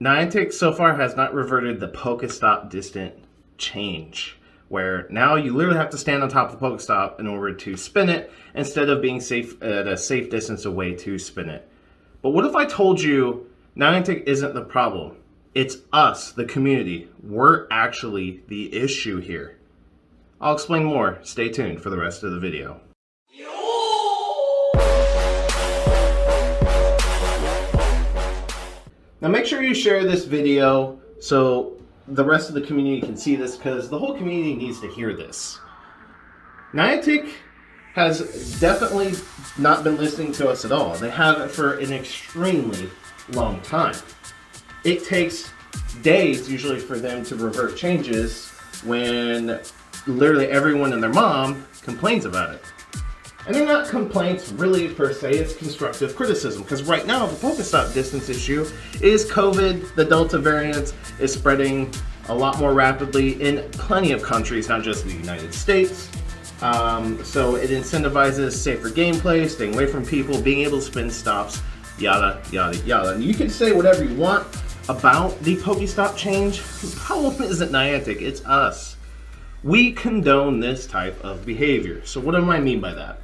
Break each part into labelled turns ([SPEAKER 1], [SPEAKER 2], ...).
[SPEAKER 1] Niantic so far has not reverted the Pokestop distant change, where now you literally have to stand on top of the Pokestop in order to spin it, instead of being safe at a safe distance away to spin it. But what if I told you Niantic isn't the problem? It's us, the community. We're actually the issue here. I'll explain more. Stay tuned for the rest of the video. Now make sure you share this video so the rest of the community can see this, because the whole community needs to hear this. Niantic has definitely not been listening to us at all. They haven't for an extremely long time. It takes days usually for them to revert changes when literally everyone and their mom complains about it. And they're not complaints really per se, it's constructive criticism. Because right now the Pokestop distance issue is COVID. The Delta variant is spreading a lot more rapidly in plenty of countries, not just the United States. So it incentivizes safer gameplay, staying away from people, being able to spin stops, yada, yada, yada. And you can say whatever you want about the Pokestop change. The problem isn't Niantic, it's us. We condone this type of behavior. So what do I mean by that?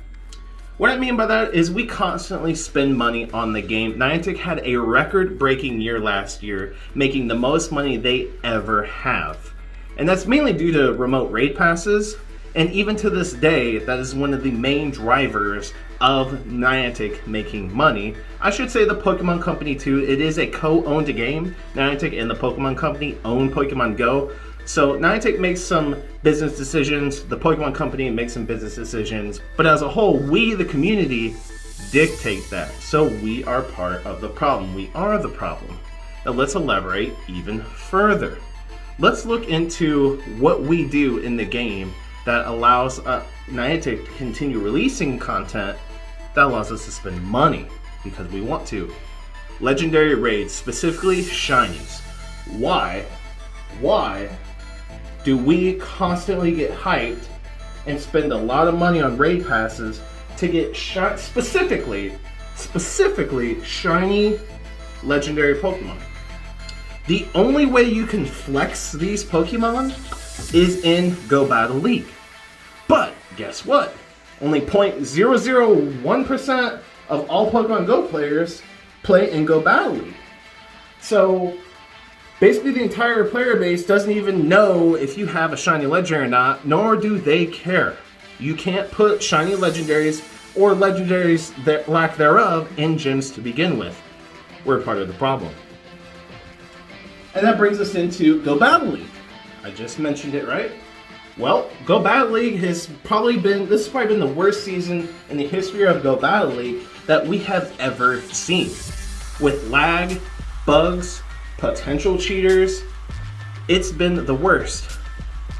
[SPEAKER 1] What I mean by that is we constantly spend money on the game. Niantic had a record-breaking year last year, making the most money they ever have. And that's mainly due to remote raid passes. And even to this day, that is one of the main drivers of Niantic making money. I should say the Pokemon Company too. It is a co-owned game. Niantic and the Pokemon Company own Pokemon Go. So Niantic makes some business decisions, the Pokemon Company makes some business decisions, but as a whole, we, the community, dictate that. So we are part of the problem. We are the problem. Now let's elaborate even further. Let's look into what we do in the game that allows Niantic to continue releasing content that allows us to spend money because we want to. Legendary raids, specifically shinies. Why do we constantly get hyped and spend a lot of money on raid passes to get specifically shiny legendary Pokemon? The only way you can flex these Pokemon is in Go Battle League. But guess what? Only 0.001% of all Pokemon Go players play in Go Battle League. So basically the entire player base doesn't even know if you have a shiny legendary or not, nor do they care. You can't put shiny legendaries or legendaries that lack thereof in gyms to begin with. We're part of the problem. And that brings us into Go Battle League. I just mentioned it, right? Well, Go Battle League has probably been the worst season in the history of Go Battle League that we have ever seen. With lag, bugs, potential cheaters, it's been the worst.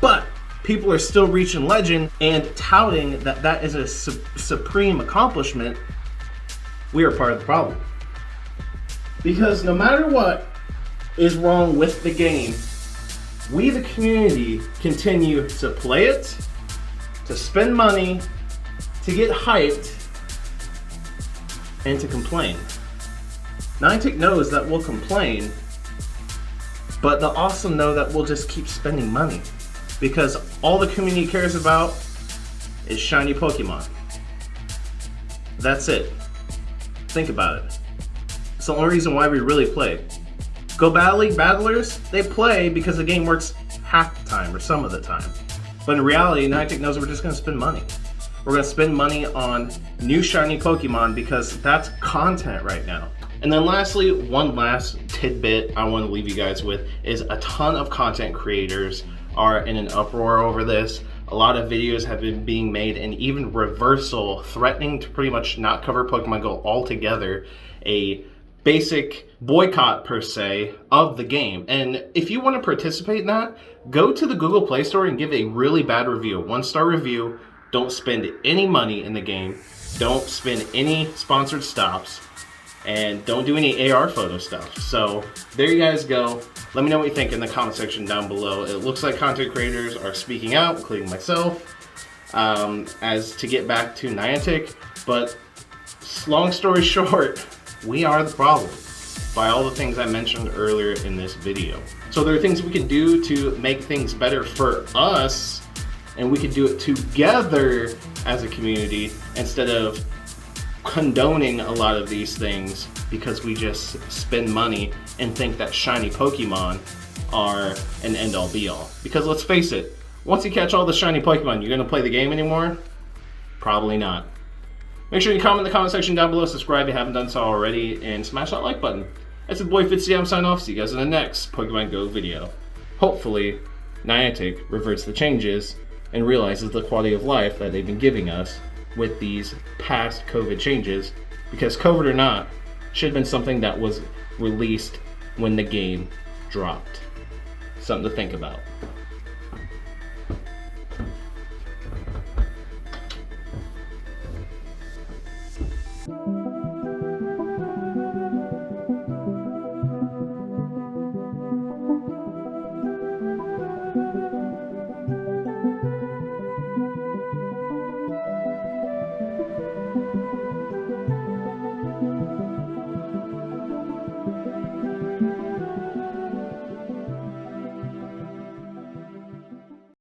[SPEAKER 1] But people are still reaching legend and touting that that is a supreme accomplishment. We are part of the problem. Because no matter what is wrong with the game, we the community continue to play it, to spend money, to get hyped, and to complain. Niantic knows that we'll complain, but they'll also know that we'll just keep spending money because all the community cares about is shiny Pokemon. That's it. Think about it. It's the only reason why we really play. Go Battle League battlers, they play because the game works half the time or some of the time. But in reality, Niantic knows we're just going to spend money. We're going to spend money on new shiny Pokemon because that's content right now. And then lastly, one last tidbit I want to leave you guys with is a ton of content creators are in an uproar over this. A lot of videos have been being made and even reversal threatening to pretty much not cover Pokemon Go altogether. A basic boycott per se of the game. And if you want to participate in that, go to the Google Play Store and give a really bad review, a 1-star review. Don't spend any money in the game. Don't spend any sponsored stops. And don't do any AR photo stuff. So there you guys go. Let me know what you think in the comment section down below. It looks like content creators are speaking out, including myself, as to get back to Niantic. But long story short, we are the problem. by all the things I mentioned earlier in this video. So there are things we can do to make things better for us, and we can do it together as a community instead of condoning a lot of these things because we just spend money and think that shiny Pokemon are an end-all be-all. Because let's face it, once you catch all the shiny Pokemon, you're gonna play the game anymore? Probably not. Make sure you comment in the comment section down below, subscribe if you haven't done so already, and smash that like button. That's the boy Fitz. I'm signing off. See you guys in the next Pokemon Go video. Hopefully, Niantic reverts the changes and realizes the quality of life that they've been giving us with these past COVID changes, because COVID or not, should have been something that was released when the game dropped. Something to think about.